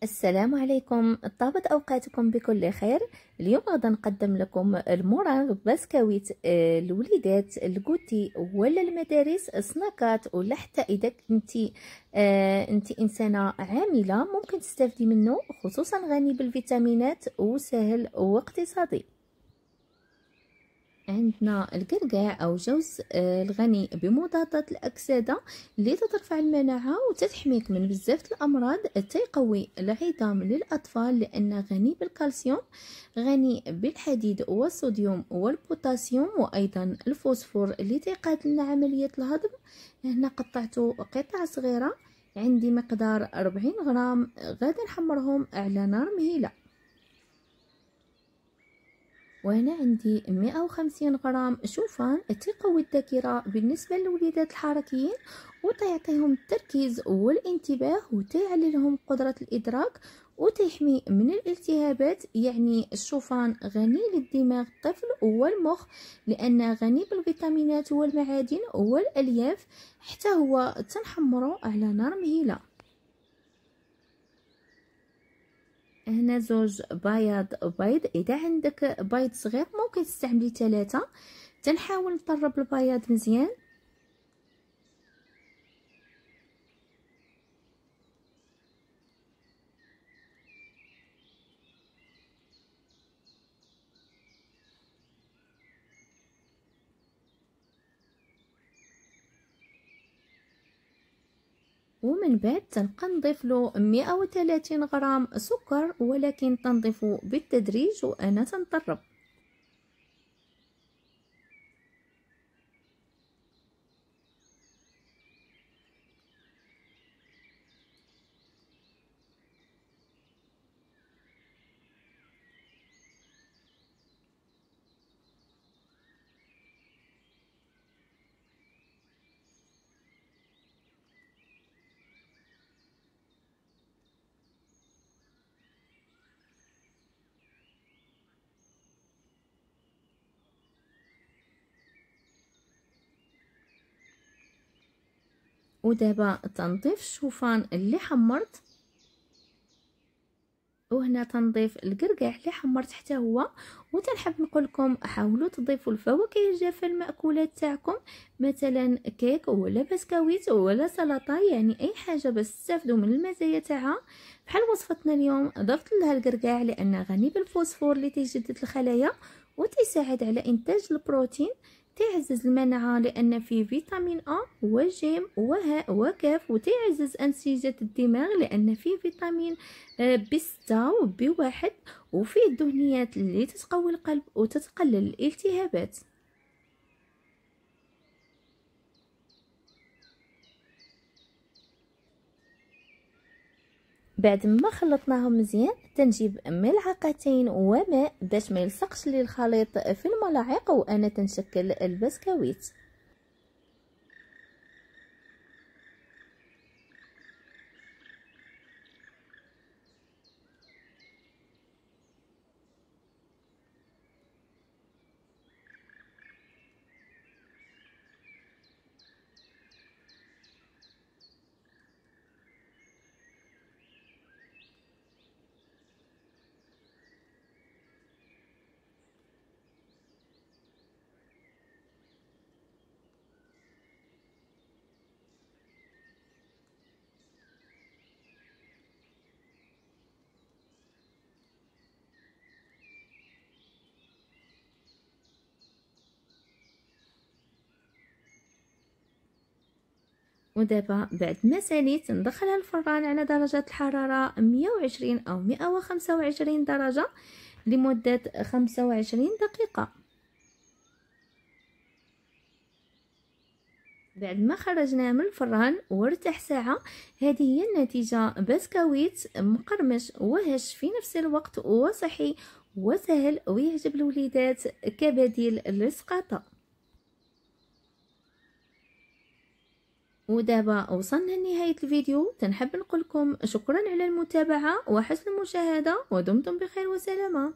السلام عليكم، طابت أوقاتكم بكل خير. اليوم غادي نقدم لكم المراغ بسكويت الوليدات الكوتي ولا المدارس سناكات، ولا حتى إذا انت إنسانة عاملة ممكن تستافدي منه، خصوصا غني بالفيتامينات وسهل واقتصادي. عندنا القرقاع او جوز الغني بمضادات الاكسده اللي ترفع المناعه وتحميك من بزاف الامراض، تيقوي العظام للاطفال لانه غني بالكالسيوم، غني بالحديد والصوديوم والبوتاسيوم وايضا الفوسفور اللي تيقاد لنا عمليه الهضم. هنا قطعته قطع صغيره، عندي مقدار 40 غرام، غادي نحمرهم على نار مهيله. وهنا عندي 150 غرام شوفان تقوي الذاكرة بالنسبة للوليدات الحركيين وتعطيهم التركيز والانتباه وتعلي قدرة الإدراك وتحمي من الالتهابات. يعني الشوفان غني للدماغ الطفل والمخ لأنه غني بالفيتامينات والمعادن والألياف، حتى هو تنحمره على نار مهيلة. هنا زوج بيض، اذا عندك بيض صغير ممكن تستعملي 3. تنحاول نطرب البياض مزيان. ومن بعد تنبقى نضيف له 130 غرام سكر، ولكن تنضيفه بالتدريج وانا تنطرب. ودابا تنضيف الشوفان اللي حمرت، وهنا تنضيف القرقاع اللي حمرت حتى هو. وتنحب نقول لكم حاولوا تضيفوا الفواكه الجافه المأكولات تاعكم، مثلا كيك ولا بسكويت ولا سلطه، يعني اي حاجه باش تستافدوا من المزايا تاعها. بحال وصفتنا اليوم ضفت لها القرقاع لانه غني بالفوسفور اللي تيجدد الخلايا وتساعد على انتاج البروتين، تعزز المناعة لأن فيه فيتامين أ وجيم وهاء وكاف، وتعزز أنسجة الدماغ لأن فيه فيتامين ب6 وب1، وفيه الدهنيات اللي تتقوي القلب وتتقلل الالتهابات. بعد ما خلطناهم مزيان تنجيب ملعقتين وماء باش ما يلصقش لي الخليط في الملاعق، وانا تنشكل البسكويت. ودابا بعد ما ساليت ندخلها الفران على درجة الحرارة 120 أو 125 درجة لمدة 25 دقيقة. بعد ما خرجناه من الفران وارتاح ساعة، هذه هي النتيجة: بسكويت مقرمش وهش في نفس الوقت وصحي وسهل ويعجب الوليدات كبديل للسقاطة. ودابا وصلنا لنهاية الفيديو، تنحب نقول لكم شكرا على المتابعة وحسن المشاهدة، ودمتم بخير وسلامة.